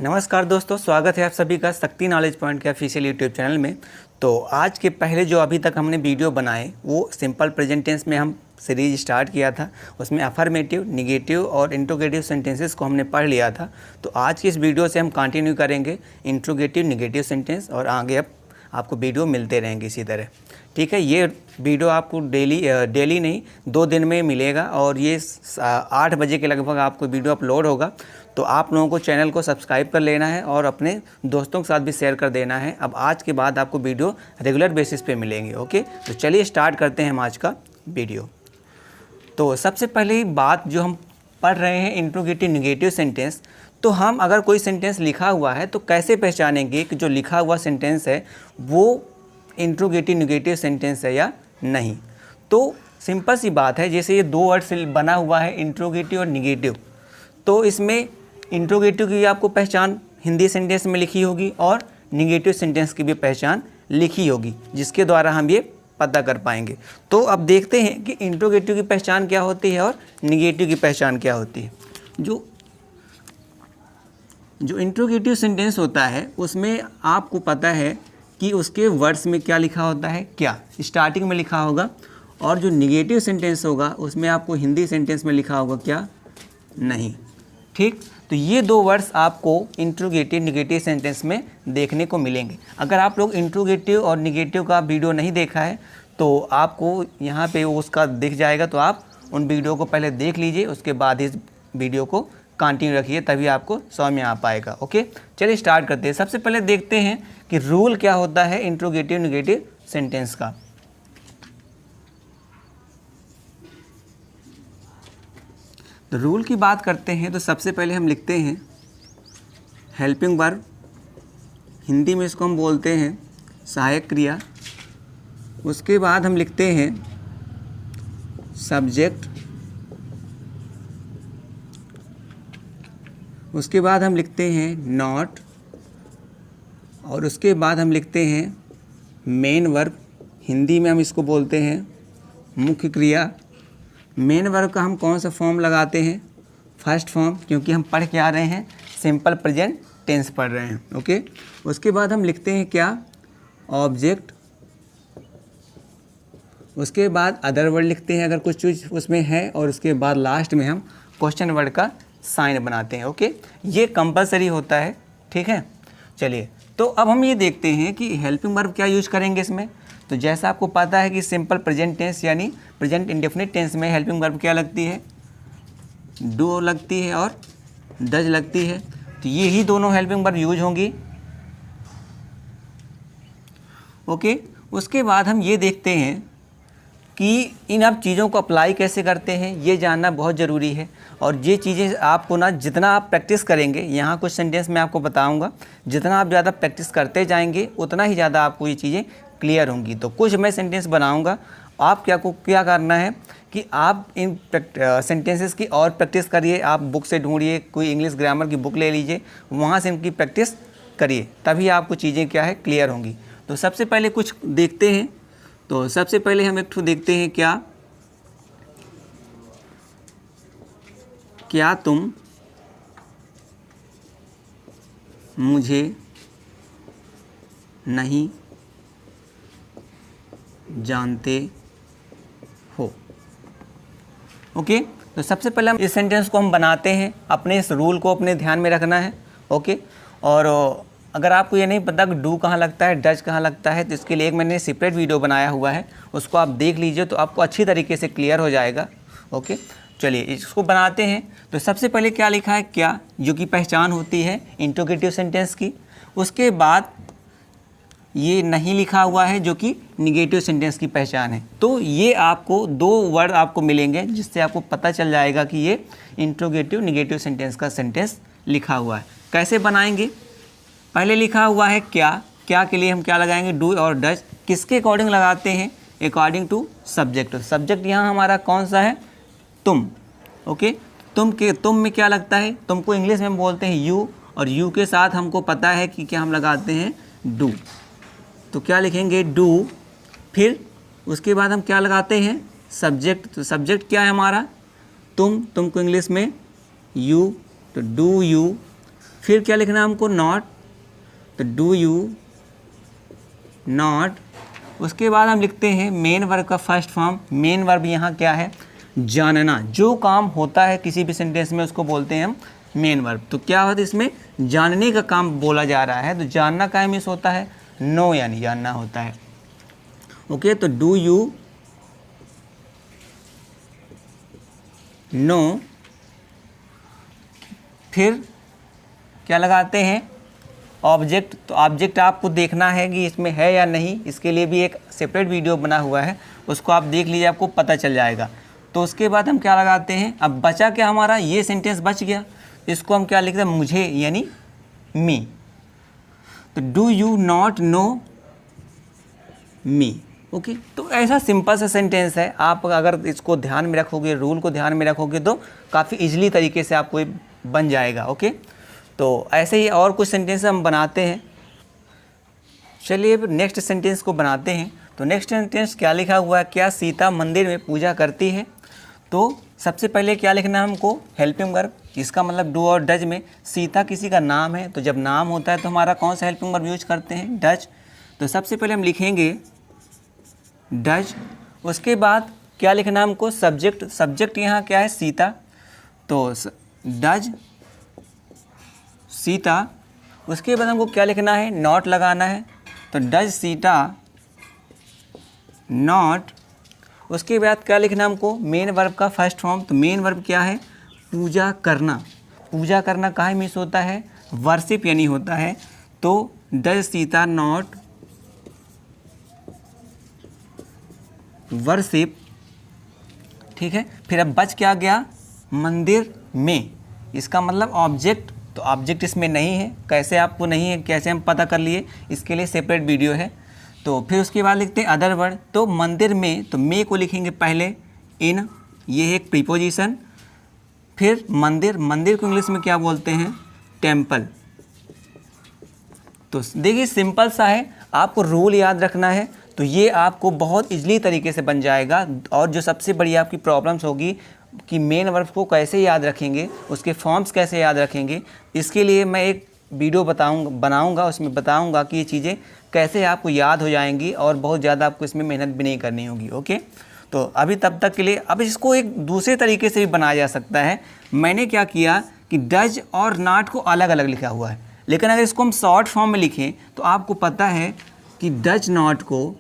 नमस्कार दोस्तों, स्वागत है आप सभी का शक्ति नॉलेज पॉइंट के ऑफिशियल यूट्यूब चैनल में। तो आज के पहले जो अभी तक हमने वीडियो बनाए वो सिंपल प्रेजेंट टेंस में हम सीरीज स्टार्ट किया था। उसमें अफर्मेटिव, निगेटिव और इंट्रोगेटिव सेंटेंसेस को हमने पढ़ लिया था। तो आज की इस वीडियो से हम कंटिन्यू करेंगे इंट्रोगेटिव, निगेटिव सेंटेंस और आगे अब आपको वीडियो मिलते रहेंगे इसी तरह। ठीक है, ये वीडियो आपको डेली नहीं 2 दिन में मिलेगा और ये 8 बजे के लगभग आपको वीडियो अपलोड होगा। तो आप लोगों को चैनल को सब्सक्राइब कर लेना है और अपने दोस्तों के साथ भी शेयर कर देना है। अब आज के बाद आपको वीडियो रेगुलर बेसिस पे मिलेंगे। ओके, तो चलिए स्टार्ट करते हैं हम आज का वीडियो। तो सबसे पहले बात जो हम पढ़ रहे हैं इंट्रोगेटिव निगेटिव सेंटेंस, तो हम अगर कोई सेंटेंस लिखा हुआ है तो कैसे पहचानेंगे कि जो लिखा हुआ सेंटेंस है वो इंट्रोगेटिव निगेटिव सेंटेंस है या नहीं। तो सिंपल सी बात है, जैसे ये 2 वर्ड से बना हुआ है इंट्रोगेटिव और निगेटिव, तो इसमें इंट्रोगेटिव की आपको पहचान हिंदी सेंटेंस में लिखी होगी और निगेटिव सेंटेंस की भी पहचान लिखी होगी, जिसके द्वारा हम ये पता कर पाएंगे। तो अब देखते हैं कि इंट्रोगेटिव की पहचान क्या होती है और निगेटिव की पहचान क्या होती है। जो इंट्रोगेटिव सेंटेंस होता है उसमें आपको पता है कि उसके वर्ड्स में क्या लिखा होता है, क्या स्टार्टिंग में लिखा होगा, और जो निगेटिव सेंटेंस होगा उसमें आपको हिंदी सेंटेंस में लिखा होगा क्या, नहीं। ठीक, तो ये 2 वर्ड्स आपको इंट्रोगेटिव निगेटिव सेंटेंस में देखने को मिलेंगे। अगर आप लोग इंट्रोगेटिव और निगेटिव का वीडियो नहीं देखा है तो आपको यहाँ पे उसका दिख जाएगा, तो आप उन वीडियो को पहले देख लीजिए, उसके बाद इस वीडियो को कंटिन्यू रखिए, तभी आपको समझ में आ पाएगा। ओके, चलिए स्टार्ट करते हैं। सबसे पहले देखते हैं कि रूल क्या होता है इंट्रोगेटिव निगेटिव सेंटेंस का। तो रूल की बात करते हैं तो सबसे पहले हम लिखते हैं हेल्पिंग वर्ब, हिंदी में इसको हम बोलते हैं सहायक क्रिया। उसके बाद हम लिखते हैं सब्जेक्ट, उसके बाद हम लिखते हैं नॉट, और उसके बाद हम लिखते हैं मेन वर्ब, हिंदी में हम इसको बोलते हैं मुख्य क्रिया। मेन वर्ब का हम कौन सा फॉर्म लगाते हैं, फर्स्ट फॉर्म, क्योंकि हम पढ़ के आ रहे हैं सिंपल प्रेजेंट टेंस पढ़ रहे हैं। ओके, उसके बाद हम लिखते हैं क्या, ऑब्जेक्ट। उसके बाद अदर वर्ड लिखते हैं अगर कुछ चीज़ उसमें है, और उसके बाद लास्ट में हम क्वेश्चन वर्ड का साइन बनाते हैं। ओके, ये कंपलसरी होता है। ठीक है, चलिए तो अब हम ये देखते हैं कि हेल्पिंग वर्ब क्या यूज करेंगे इसमें। तो जैसा आपको पता है कि सिंपल प्रेजेंट टेंस यानी प्रेजेंट इंडेफिनिट टेंस में हेल्पिंग वर्ब क्या लगती है, डू लगती है और डज लगती है। तो ये ही दोनों हेल्पिंग वर्ब यूज होंगी। ओके, उसके बाद हम ये देखते हैं कि इन अब चीज़ों को अप्लाई कैसे करते हैं, ये जानना बहुत ज़रूरी है। और ये चीज़ें आपको ना जितना आप प्रैक्टिस करेंगे, यहाँ कुछ सेंटेंस मैं आपको बताऊंगा, जितना आप ज़्यादा प्रैक्टिस करते जाएंगे उतना ही ज़्यादा आपको ये चीज़ें क्लियर होंगी। तो कुछ मैं सेंटेंस बनाऊंगा, आप क्या करना है कि आप इन सेंटेंसेस की और प्रैक्टिस करिए। आप बुक से ढूंढिए, कोई इंग्लिश ग्रामर की बुक ले लीजिए, वहाँ से इनकी प्रैक्टिस करिए, तभी आपको चीज़ें क्या है क्लियर होंगी। तो सबसे पहले कुछ देखते हैं। तो सबसे पहले हम एक ठो देखते हैं क्या तुम मुझे नहीं जानते हो। ओके, तो सबसे पहले हम इस सेंटेंस को हम बनाते हैं, अपने इस रूल को अपने ध्यान में रखना है। ओके, और अगर आपको ये नहीं पता कि डू कहाँ लगता है, डज कहाँ लगता है, तो इसके लिए एक मैंने सेपरेट वीडियो बनाया हुआ है, उसको आप देख लीजिए तो आपको अच्छी तरीके से क्लियर हो जाएगा। ओके, चलिए इसको बनाते हैं। तो सबसे पहले क्या लिखा है, क्या, जो कि पहचान होती है इंट्रोगेटिव सेंटेंस की। उसके बाद ये नहीं लिखा हुआ है जो कि निगेटिव सेंटेंस की पहचान है। तो ये आपको 2 वर्ड आपको मिलेंगे जिससे आपको पता चल जाएगा कि ये इंट्रोगेटिव निगेटिव सेंटेंस का सेंटेंस लिखा हुआ है। कैसे बनाएंगे, पहले लिखा हुआ है क्या, क्या के लिए हम क्या लगाएंगे, डू और डज। किसके अकॉर्डिंग लगाते हैं, अकॉर्डिंग टू सब्जेक्ट। सब्जेक्ट यहाँ हमारा कौन सा है, तुम। ओके, तुम में क्या लगता है, तुमको इंग्लिश में बोलते हैं यू, और यू के साथ हमको पता है कि क्या हम लगाते हैं, डू। तो क्या लिखेंगे, डू। फिर उसके बाद हम क्या लगाते हैं, सब्जेक्ट। तो सब्जेक्ट क्या है हमारा, तुमको इंग्लिश में यू, तो डू यू। फिर क्या लिखना है हमको, नॉट, तो डू यू नॉट। उसके बाद हम लिखते हैं मेन वर्ब का फर्स्ट फॉर्म। मेन वर्ब यहाँ क्या है, जानना। जो काम होता है किसी भी सेंटेंस में उसको बोलते हैं हम मेन वर्ब। तो क्या होता है इसमें, जानने का काम बोला जा रहा है, तो जानना का मिस होता है, नो यानी जानना होता है। ओके, तो डू यू नो। फिर क्या लगाते हैं, ऑब्जेक्ट। तो ऑब्जेक्ट आपको देखना है कि इसमें है या नहीं, इसके लिए भी एक सेपरेट वीडियो बना हुआ है, उसको आप देख लीजिए, आपको पता चल जाएगा। तो उसके बाद हम क्या लगाते हैं, अब बचा क्या हमारा, ये सेंटेंस बच गया, इसको हम क्या लिखते हैं, मुझे यानी मी। तो do you not know me. Okay, तो ऐसा सिंपल सा सेंटेंस है। आप अगर इसको ध्यान में रखोगे, रूल को ध्यान में रखोगे, तो काफ़ी इजीली तरीके से आपको ये बन जाएगा। ओके, तो ऐसे ही और कुछ सेंटेंस हम बनाते हैं। चलिए अब नेक्स्ट सेंटेंस को बनाते हैं। तो नेक्स्ट सेंटेंस क्या लिखा हुआ है, क्या सीता मंदिर में पूजा करती है। तो सबसे पहले क्या लिखना है हमको, हेल्पिंग वर्ब। इसका मतलब डू और डज में सीता किसी का नाम है, तो जब नाम होता है तो हमारा कौन सा हेल्पिंग वर्ब यूज करते हैं, डज। तो सबसे पहले हम लिखेंगे डज। उसके बाद क्या लिखना है हमको, सब्जेक्ट। सब्जेक्ट यहाँ क्या है, सीता, तो डज सीता। उसके बाद हमको क्या लिखना है, नॉट लगाना है, तो डज सीता नॉट। उसके बाद क्या लिखना हमको, मेन वर्ब का फर्स्ट फॉर्म। तो मेन वर्ब क्या है, पूजा करना। पूजा करना काहे मिस होता है, वर्शिप यानी होता है, तो डज सीता नॉट वर्शिप। ठीक है, फिर अब बच क्या गया, मंदिर में। इसका मतलब ऑब्जेक्ट, तो ऑब्जेक्ट इसमें नहीं है। कैसे आपको नहीं है, कैसे हम पता कर लिए, इसके लिए सेपरेट वीडियो है। तो फिर उसके बाद लिखते हैं अदर वर्ड। तो मंदिर में, तो में को लिखेंगे पहले इन, ये है एक प्रीपोजिशन। फिर मंदिर, मंदिर को इंग्लिश में क्या बोलते हैं, टेम्पल। तो देखिए सिंपल सा है, आपको रूल याद रखना है, तो ये आपको बहुत इजली तरीके से बन जाएगा। और जो सबसे बड़ी आपकी प्रॉब्लम्स होगी कि मेन वर्ब को कैसे याद रखेंगे, उसके फॉर्म्स कैसे याद रखेंगे, इसके लिए मैं एक वीडियो बनाऊंगा, उसमें बताऊंगा कि ये चीज़ें कैसे आपको याद हो जाएंगी और बहुत ज़्यादा आपको इसमें मेहनत भी नहीं करनी होगी। ओके, तो अभी तब तक के लिए, अब इसको एक दूसरे तरीके से भी बनाया जा सकता है। मैंने क्या किया कि डज और नॉट को अलग अलग लिखा हुआ है, लेकिन अगर इसको हम शॉर्ट फॉर्म में लिखें तो आपको पता है कि डज नॉट को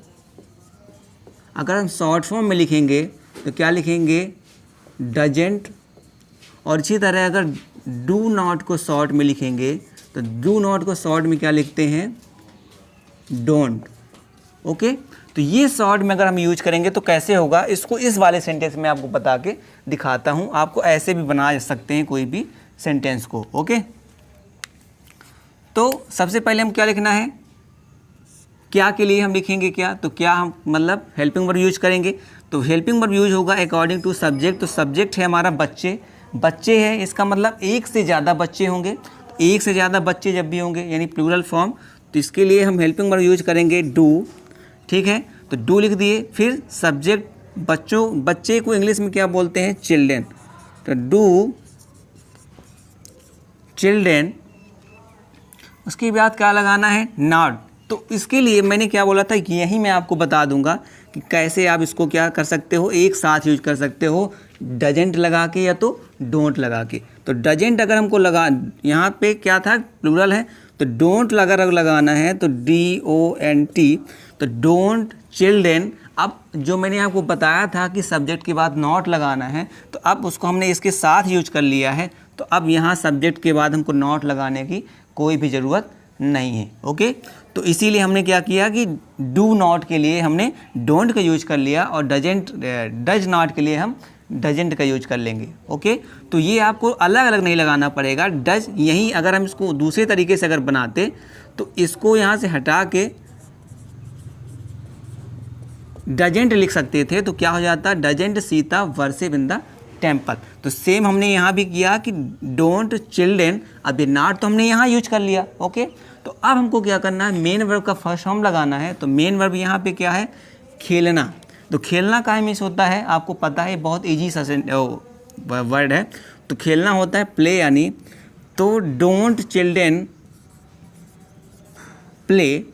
अगर हम शॉर्ट फॉर्म में लिखेंगे तो क्या लिखेंगे, डजेंट। और इसी तरह अगर डू नॉट को शॉर्ट में लिखेंगे तो डू नॉट को शॉर्ट में क्या लिखते हैं, डोंट। ओके, तो ये शॉर्ट में अगर हम यूज करेंगे तो कैसे होगा, इसको इस वाले सेंटेंस में आपको बता के दिखाता हूँ। आपको ऐसे भी बना सकते हैं कोई भी सेंटेंस को। ओके, तो सबसे पहले हम क्या लिखना है, क्या के लिए हम लिखेंगे क्या, तो क्या हम मतलब हेल्पिंग वर्ब यूज करेंगे। तो हेल्पिंग वर्ब यूज होगा अकॉर्डिंग टू सब्जेक्ट। तो सब्जेक्ट है हमारा बच्चे, बच्चे है, इसका मतलब एक से ज़्यादा बच्चे होंगे। तो एक से ज़्यादा बच्चे जब भी होंगे यानी प्लूरल फॉर्म, तो इसके लिए हम हेल्पिंग वर्ब यूज करेंगे डू। ठीक है, तो डू लिख दिए। फिर सब्जेक्ट बच्चों, बच्चे को इंग्लिश में क्या बोलते हैं, चिल्ड्रेन, तो डू चिल्ड्रेन। उसके बाद क्या लगाना है, नॉट। तो इसके लिए मैंने क्या बोला था कि यही मैं आपको बता दूंगा कि कैसे आप इसको क्या कर सकते हो, एक साथ यूज कर सकते हो, डजेंट लगा के या तो डोंट लगा के। तो डजेंट अगर हमको लगा, यहाँ पे क्या था, प्लूरल है, तो डोंट अगर लगाना है तो DONT, तो डोंट चिल्ड्रेन। अब जो मैंने आपको बताया था कि सब्जेक्ट के बाद नॉट लगाना है, तो अब उसको हमने इसके साथ यूज कर लिया है। तो अब यहाँ सब्जेक्ट के बाद हमको नॉट लगाने की कोई भी ज़रूरत नहीं है। ओके, तो इसीलिए हमने क्या किया कि डू नॉट के लिए हमने डोंट का यूज कर लिया और डज नॉट के लिए हम डजेंट का यूज कर लेंगे। ओके, तो ये आपको अलग अलग नहीं लगाना पड़ेगा। डज यहीं अगर हम इसको दूसरे तरीके से अगर बनाते तो इसको यहाँ से हटा के डजेंट लिख सकते थे, तो क्या हो जाता, doesn't Sita worship in the temple. तो सेम हमने यहाँ भी किया कि डोंट चिल्ड्रेन, अब ये नॉट तो हमने यहाँ यूज कर लिया। ओके, तो अब हमको क्या करना है, मेन वर्ब का फर्स्ट फॉर्म लगाना है। तो मेन वर्ब यहाँ पे क्या है, खेलना। तो खेलना का मिस होता है, आपको पता है बहुत ईजी सा वर्ड है। तो खेलना होता है प्ले, यानी तो डोंट चिल्ड्रेन प्ले,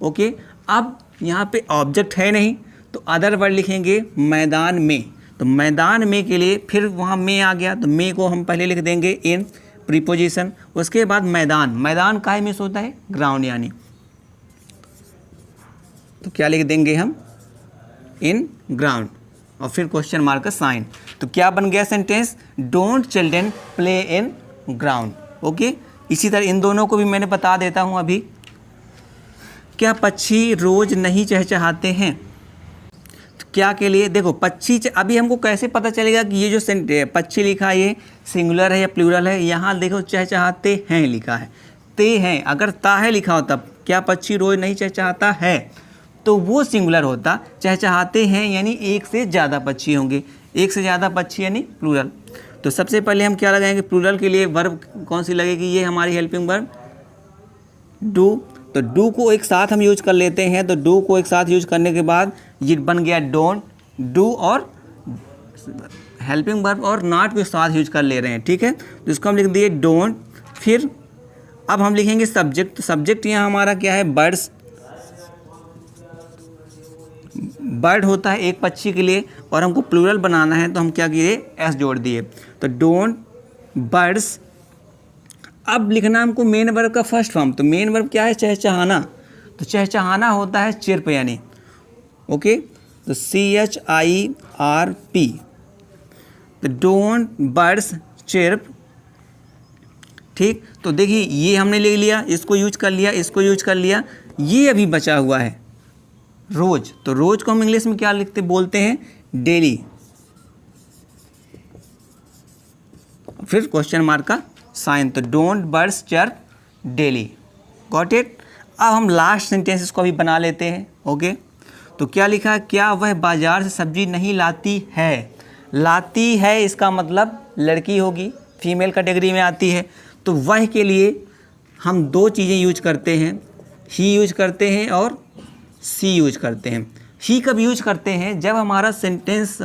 ओके। अब यहाँ पे ऑब्जेक्ट है नहीं तो अदर वर्ड लिखेंगे मैदान में। तो मैदान में के लिए फिर वहाँ में आ गया, तो में को हम पहले लिख देंगे इन प्रीपोजिशन। उसके बाद मैदान, मैदान काहे मिस होता है, ग्राउंड यानी, तो क्या लिख देंगे हम, इन ग्राउंड, और फिर क्वेश्चन मार्क का साइन। तो क्या बन गया sentence, don't children play in ground, okay. इसी तरह इन दोनों को भी मैंने बता देता हूँ अभी। क्या पक्षी रोज नहीं चहचहाते हैं, तो क्या के लिए, देखो पक्षी, अभी हमको कैसे पता चलेगा कि ये जो पक्षी लिखा है ये सिंगुलर है या प्लूरल है। यहाँ देखो चहचहाते हैं लिखा है, ते हैं, अगर ता है लिखा होता क्या पक्षी रोज नहीं चहचहाता है तो वो सिंगुलर होता, चहचहाते हैं यानी एक से ज़्यादा पक्षी होंगे, एक से ज़्यादा पक्षी यानी प्लूरल। तो सबसे पहले हम क्या लगाएंगे, प्लूरल के लिए वर्ब कौन सी लगेगी, ये हमारी हेल्पिंग वर्ब डू। तो डू को एक साथ हम यूज कर लेते हैं, तो डू को एक साथ यूज करने के बाद ये बन गया डोंट, डू और हेल्पिंग वर्ब और नॉट के साथ यूज कर ले रहे हैं, ठीक है। तो इसको हम लिख दिए डोंट। फिर अब हम लिखेंगे सब्जेक्ट। तो सब्जेक्ट यहाँ हमारा क्या है, बर्ड्स, बर्ड होता है एक पक्षी के लिए, और हमको प्लूरल बनाना है तो हम क्या किए, एस जोड़ दिए, तो डोंट बर्ड्स। अब लिखना हमको मेन वर्ब का फर्स्ट फॉर्म, तो मेन वर्ब क्या है, चहचहाना। तो चहचहाना होता है चिर्प यानी, ओके। तो CHIRP, तो डोंट बर्ड्स चिर्प, ठीक। तो देखिए ये हमने ले लिया, इसको यूज कर लिया, इसको यूज कर लिया, ये अभी बचा हुआ है रोज। तो रोज को हम इंग्लिश में क्या लिखते बोलते हैं, डेली। फिर क्वेश्चन मार्क का साइन, तो don't birds chirp daily, got it. अब हम लास्ट सेंटेंस को भी बना लेते हैं, ओके। तो क्या लिखा है, क्या वह बाजार से सब्जी नहीं लाती है। लाती है इसका मतलब लड़की होगी, फीमेल कैटेगरी में आती है। तो वह के लिए हम दो चीज़ें यूज करते हैं, ही यूज करते हैं और सी यूज करते हैं। ही कब यूज करते हैं, जब हमारा सेंटेंस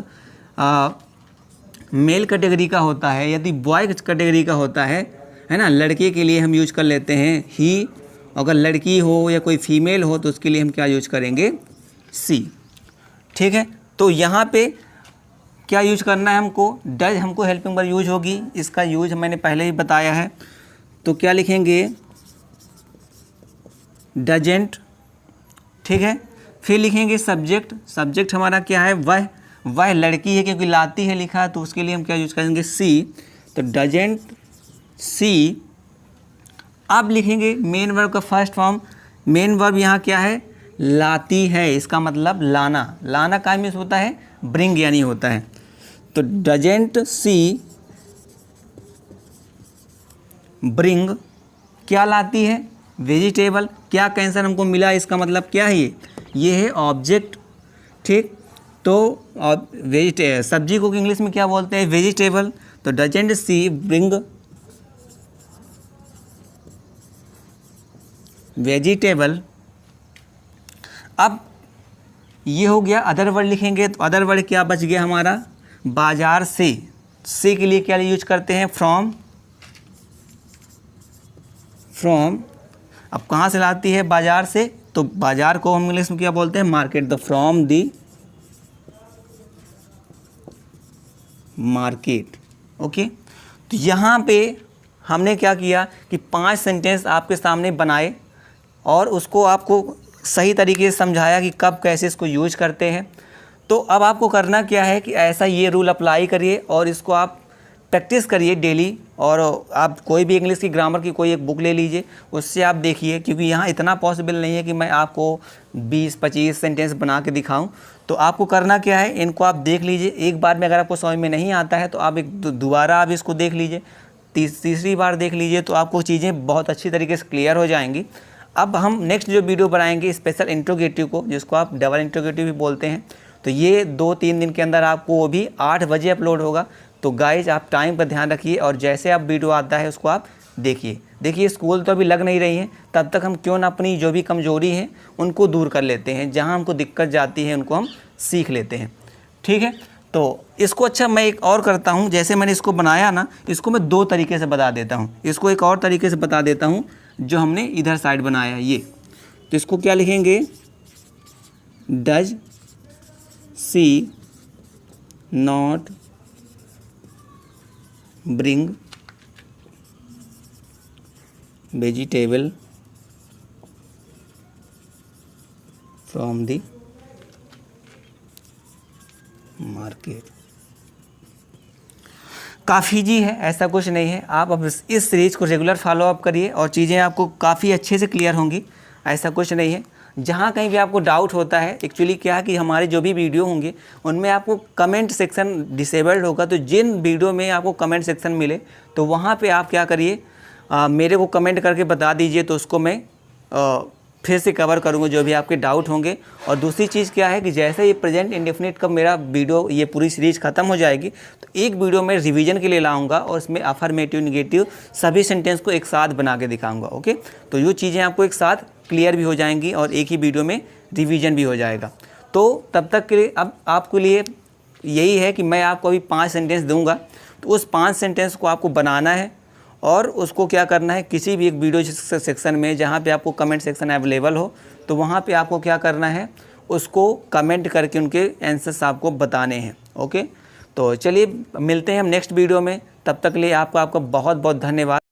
मेल कैटेगरी का होता है, यदि बॉय कैटेगरी का होता है ना, लड़के के लिए हम यूज कर लेते हैं ही। अगर लड़की हो या कोई फीमेल हो तो उसके लिए हम क्या यूज करेंगे, सी, ठीक है। तो यहाँ पे क्या यूज करना है हमको, डज हमको हेल्पिंग वर्ब यूज होगी, इसका यूज मैंने पहले ही बताया है। तो क्या लिखेंगे, डजेंट, ठीक है। फिर लिखेंगे सब्जेक्ट। सब्जेक्ट हमारा क्या है, वह लड़की है, क्योंकि लाती है लिखा है, तो उसके लिए हम क्या यूज करेंगे, सी। तो डजेंट सी। अब लिखेंगे मेन वर्ब का फर्स्ट फॉर्म। मेन वर्ब यहाँ क्या है, लाती है, इसका मतलब लाना। लाना का मीन्स होता है ब्रिंग यानी होता है। तो डजेंट सी ब्रिंग, क्या लाती है, वेजिटेबल। क्या कैंसर हमको मिला, इसका मतलब क्या है, ये है ऑब्जेक्ट, ठीक। तो सब्जी को इंग्लिश में क्या बोलते हैं, वेजिटेबल। तो डजेंट सी ब्रिंग वेजिटेबल। अब ये हो गया, अदर वर्ड लिखेंगे। तो अदर वर्ड क्या बच गया हमारा, बाजार से के लिए क्या यूज करते हैं, फ्रॉम। अब कहाँ से लाती है, बाजार से। तो बाजार को हम इंग्लिश में क्या बोलते हैं, market. The from the market, okay. तो यहाँ पे हमने क्या किया कि 5 सेंटेंस आपके सामने बनाए और उसको आपको सही तरीके से समझाया कि कब कैसे इसको यूज करते हैं। तो अब आपको करना क्या है कि ऐसा ये रूल अप्लाई करिए और इसको आप प्रैक्टिस करिए डेली। और आप कोई भी इंग्लिश की ग्रामर की कोई एक बुक ले लीजिए, उससे आप देखिए, क्योंकि यहाँ इतना पॉसिबल नहीं है कि मैं आपको 20-25 सेंटेंस बना के दिखाऊं। तो आपको करना क्या है, इनको आप देख लीजिए। एक बार में अगर आपको समझ में नहीं आता है तो आप दोबारा आप इसको देख लीजिए, तीसरी बार देख लीजिए, तो आपको चीज़ें बहुत अच्छी तरीके से क्लियर हो जाएंगी। अब हम नेक्स्ट जो वीडियो बनाएंगे स्पेशल इंट्रोगेटिव को, जिसको आप डबल इंट्रोगेटिव भी बोलते हैं, तो ये 2-3 दिन के अंदर आपको वो भी 8 बजे अपलोड होगा। तो गाइज आप टाइम पर ध्यान रखिए और जैसे आप वीडियो आता है उसको आप देखिए। स्कूल तो अभी लग नहीं रही है, तब तक हम क्यों ना अपनी जो भी कमज़ोरी है उनको दूर कर लेते हैं, जहाँ हमको दिक्कत जाती है उनको हम सीख लेते हैं, ठीक है। तो इसको अच्छा मैं एक और करता हूँ, जैसे मैंने इसको बनाया ना, इसको मैं दो तरीके से बता देता हूँ। इसको एक और तरीके से बता देता हूँ जो हमने इधर साइड बनाया ये। तो इसको क्या लिखेंगे, does she not bring vegetable from the market. काफ़ी जी है, ऐसा कुछ नहीं है। आप अब इस सीरीज़ को रेगुलर फॉलो अप करिए और चीज़ें आपको काफ़ी अच्छे से क्लियर होंगी, ऐसा कुछ नहीं है। जहाँ कहीं भी आपको डाउट होता है, एक्चुअली क्या है कि हमारे जो भी वीडियो होंगे उनमें आपको कमेंट सेक्शन डिसेबल्ड होगा, तो जिन वीडियो में आपको कमेंट सेक्शन मिले तो वहाँ पे आप क्या करिए, मेरे को कमेंट करके बता दीजिए, तो उसको मैं फिर से कवर करूँगा जो भी आपके डाउट होंगे। और दूसरी चीज़ क्या है कि जैसे ये प्रेजेंट इंडेफिनिट का मेरा वीडियो, ये पूरी सीरीज़ ख़त्म हो जाएगी, तो एक वीडियो में रिवीजन के लिए लाऊंगा और उसमें अफर्मेटिव नेगेटिव सभी सेंटेंस को एक साथ बना के दिखाऊंगा। ओके, तो ये चीज़ें आपको एक साथ क्लियर भी हो जाएंगी और एक ही वीडियो में रिवीजन भी हो जाएगा। तो तब तक के लिए अब आपके लिए यही है कि मैं आपको अभी 5 सेंटेंस दूँगा, तो उस 5 सेंटेंस को आपको बनाना है और उसको क्या करना है, किसी भी एक वीडियो सेक्शन में जहाँ पे आपको कमेंट सेक्शन अवेलेबल हो, तो वहाँ पे आपको क्या करना है, उसको कमेंट करके उनके आंसर्स आपको बताने हैं। ओके, तो चलिए मिलते हैं हम नेक्स्ट वीडियो में, तब तक के लिए आपका बहुत बहुत धन्यवाद।